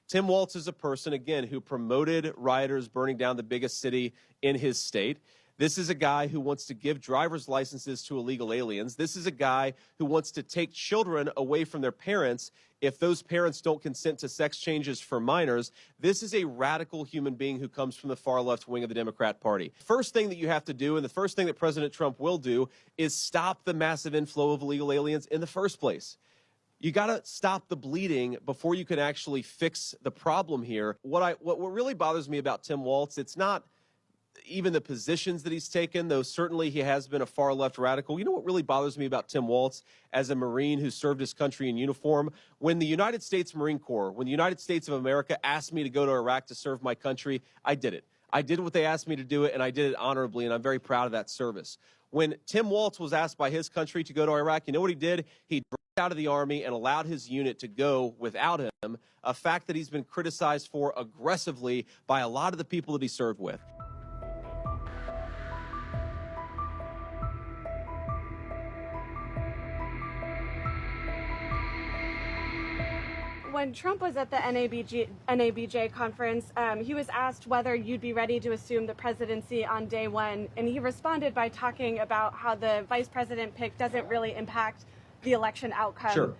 Tim Walz is a person, again, who promoted rioters burning down the biggest city in his state. This is a guy who wants to give driver's licenses to illegal aliens. This is a guy who wants to take children away from their parents if those parents don't consent to sex changes for minors. This is a radical human being who comes from the far left wing of the Democrat Party. First thing that you have to do, and the first thing that President Trump will do, is stop the massive inflow of illegal aliens in the first place. You got to stop the bleeding before you can actually fix the problem here. What really bothers me about Tim Walz, it's not even the positions that he's taken, though certainly he has been a far left radical. You know what really bothers me about Tim Walz as a Marine who served his country in uniform? When the United States Marine Corps, when the United States of America asked me to go to Iraq to serve my country, I did it. I did what they asked me to do it, and I did it honorably, and I'm very proud of that service. When Tim Walz was asked by his country to go to Iraq, you know what he did? He dropped out of the Army and allowed his unit to go without him, a fact that he's been criticized for aggressively by a lot of the people that he served with. When Trump was at the NABJ conference, he was asked whether you'd be ready to assume the presidency on day one, and he responded by talking about how the vice president pick doesn't really impact the election outcome. Sure.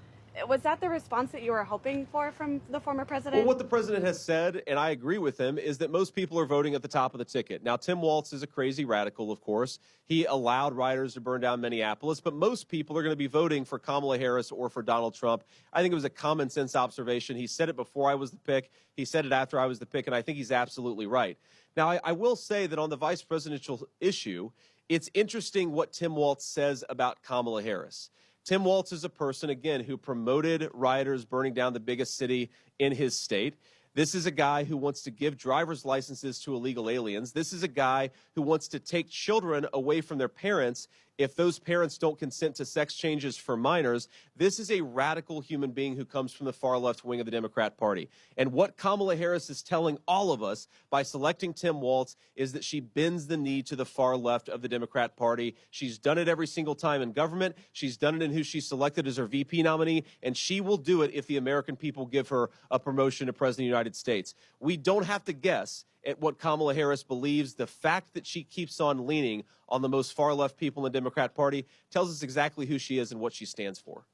Was that the response that you were hoping for from the former president? Well, what the president has said, and I agree with him, is that most people are voting at the top of the ticket. Now, Tim Walz is a crazy radical, of course. He allowed rioters to burn down Minneapolis, but most people are going to be voting for Kamala Harris or for Donald Trump. I think it was a common sense observation. He said it before I was the pick. He said it after I was the pick, and I think he's absolutely right. Now, I will say that on the vice presidential issue, it's interesting what Tim Walz says about Kamala Harris. Tim Walz is a person, again, who promoted rioters burning down the biggest city in his state. This is a guy who wants to give driver's licenses to illegal aliens. This is a guy who wants to take children away from their parents if those parents don't consent to sex changes for minors. This is a radical human being who comes from the far left wing of the Democrat Party. And what Kamala Harris is telling all of us by selecting Tim Walz is that she bends the knee to the far left of the Democrat Party. She's done it every single time in government. She's done it in who she selected as her VP nominee, and she will do it if the American people give her a promotion to President of the United States. We don't have to guess at what Kamala Harris believes. The fact that she keeps on leaning on the most far left people in the Democrat Party tells us exactly who she is and what she stands for.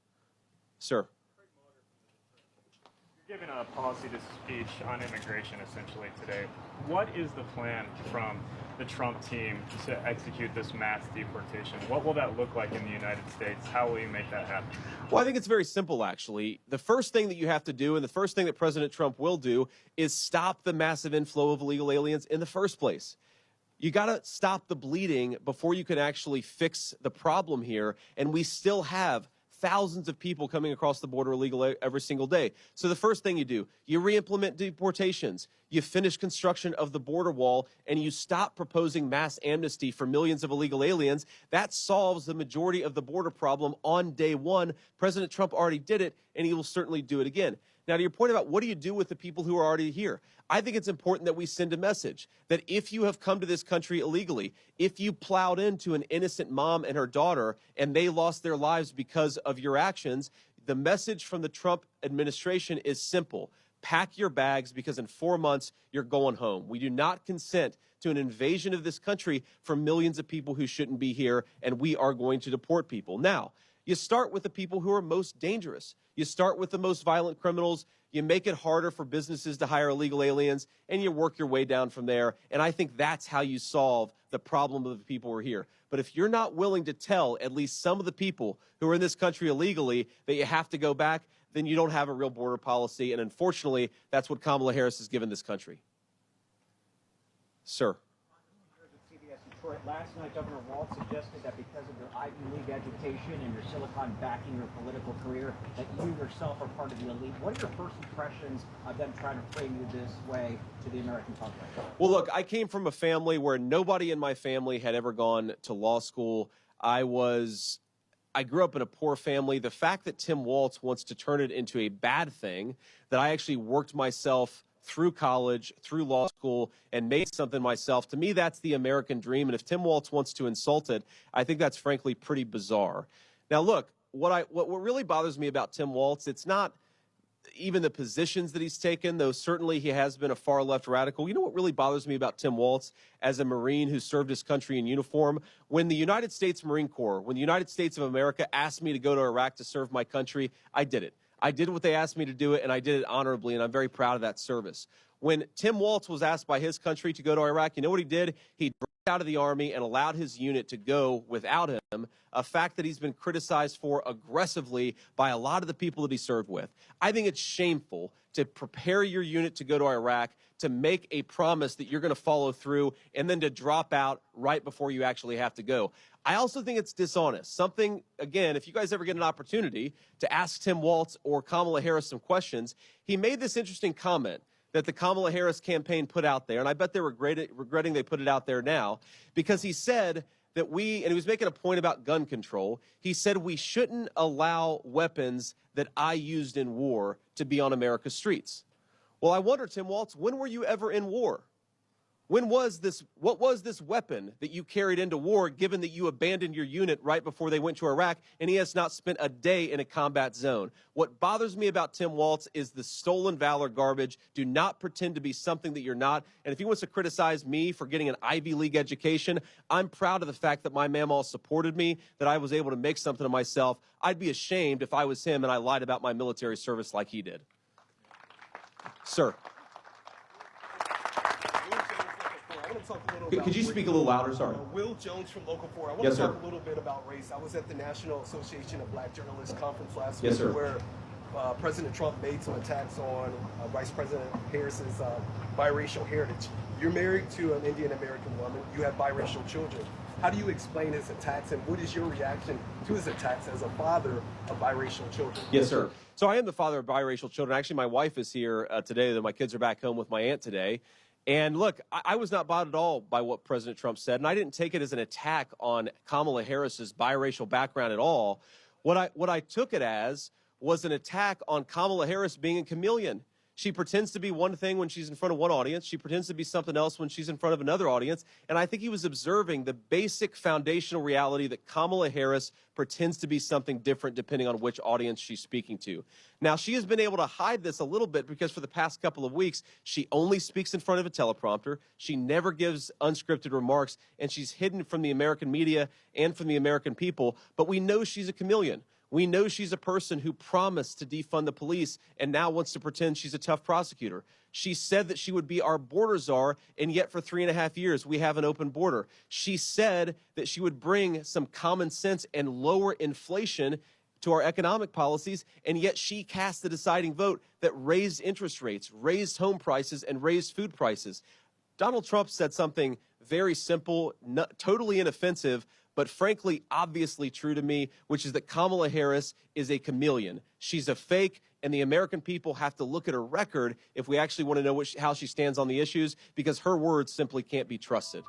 Sir. You're giving a policy speech on immigration essentially today. What is the plan from the Trump team to execute this mass deportation? What will that look like in the United States? How will you make that happen? Well, I think it's very simple, actually. The first thing that you have to do, and the first thing that President Trump will do, is stop the massive inflow of illegal aliens in the first place. You got to stop the bleeding before you can actually fix the problem here. And we still have thousands of people coming across the border illegally every single day. So the first thing you do, you re-implement deportations, you finish construction of the border wall, and you stop proposing mass amnesty for millions of illegal aliens. That solves the majority of the border problem on day one. President Trump already did it, and he will certainly do it again. Now, to your point about what do you do with the people who are already here, I think it's important that we send a message that if you have come to this country illegally, if you plowed into an innocent mom and her daughter and they lost their lives because of your actions, the message from the Trump administration is simple. Pack your bags because in 4 months, you're going home. We do not consent to an invasion of this country for millions of people who shouldn't be here, and we are going to deport people. Now, you start with the people who are most dangerous. You start with the most violent criminals. You make it harder for businesses to hire illegal aliens, and you work your way down from there. And I think that's how you solve the problem of the people who are here. But if you're not willing to tell at least some of the people who are in this country illegally that you have to go back, then you don't have a real border policy. And unfortunately, that's what Kamala Harris has given this country. Sir. Last night, Governor Walz suggested that because of your Ivy League education and your Silicon backing your political career, that you yourself are part of the elite. What are your first impressions of them trying to frame you this way to the American public? Well, look, I came from a family where nobody in my family had ever gone to law school. I grew up in a poor family. The fact that Tim Walz wants to turn it into a bad thing, that I actually worked myself through college, through law school, and made something myself, to me, that's the American dream. And if Tim Walz wants to insult it, I think that's frankly pretty bizarre. Now, look, what really bothers me about Tim Walz, it's not even the positions that he's taken, though certainly he has been a far left radical. You know what really bothers me about Tim Walz as a Marine who served his country in uniform? When the United States Marine Corps, when the United States of America asked me to go to Iraq to serve my country, I did it. I did what they asked me to do it, and I did it honorably, and I'm very proud of that service. When Tim Walz was asked by his country to go to Iraq, you know what he did? He dropped out of the Army and allowed his unit to go without him, a fact that he's been criticized for aggressively by a lot of the people that he served with. I think it's shameful to prepare your unit to go to Iraq, to make a promise that you're going to follow through, and then to drop out right before you actually have to go. I also think it's dishonest. Something, again, if you guys ever get an opportunity to ask Tim Walz or Kamala Harris some questions, he made this interesting comment that the Kamala Harris campaign put out there, and I bet they're regretting they put it out there now, because he said that and he was making a point about gun control, he said we shouldn't allow weapons that I used in war to be on America's streets. Well, I wonder, Tim Walz, when were you ever in war? What was this weapon that you carried into war, given that you abandoned your unit right before they went to Iraq, and he has not spent a day in a combat zone? What bothers me about Tim Walz is the stolen valor garbage. Do not pretend to be something that you're not. And if he wants to criticize me for getting an Ivy League education, I'm proud of the fact that my mamaw supported me, that I was able to make something of myself. I'd be ashamed if I was him and I lied about my military service like he did. Sir. Could you speak a little louder? Sorry. Will Jones from Local 4. I want Yes, to talk sir. a little bit about race. I was at the National Association of Black Journalists conference last Yes, week sir. where President Trump made some attacks on Vice-President Harris's biracial heritage. You're married to an Indian American woman. You have biracial children. How do you explain his attacks, and what is your reaction to his attacks as a father of biracial children? Yes, sir. So I am the father of biracial children. Actually, my wife is here today. My kids are back home with my aunt today. And look, I was not bothered at all by what President Trump said, and I didn't take it as an attack on Kamala Harris's biracial background at all. What I took it as was an attack on Kamala Harris being a chameleon. She pretends to be one thing when she's in front of one audience. She pretends to be something else when she's in front of another audience. And I think he was observing the basic foundational reality that Kamala Harris pretends to be something different depending on which audience she's speaking to. Now, she has been able to hide this a little bit because for the past couple of weeks, she only speaks in front of a teleprompter. She never gives unscripted remarks, and she's hidden from the American media and from the American people. But we know she's a chameleon. We know she's a person who promised to defund the police and now wants to pretend she's a tough prosecutor. She said that she would be our border czar, and yet for 3.5 years, we have an open border. She said that she would bring some common sense and lower inflation to our economic policies, and yet she cast the deciding vote that raised interest rates, raised home prices, and raised food prices. Donald Trump said something very simple, totally inoffensive, but frankly, obviously true to me, which is that Kamala Harris is a chameleon. She's a fake, and the American people have to look at her record if we actually want to know how she stands on the issues, because her words simply can't be trusted.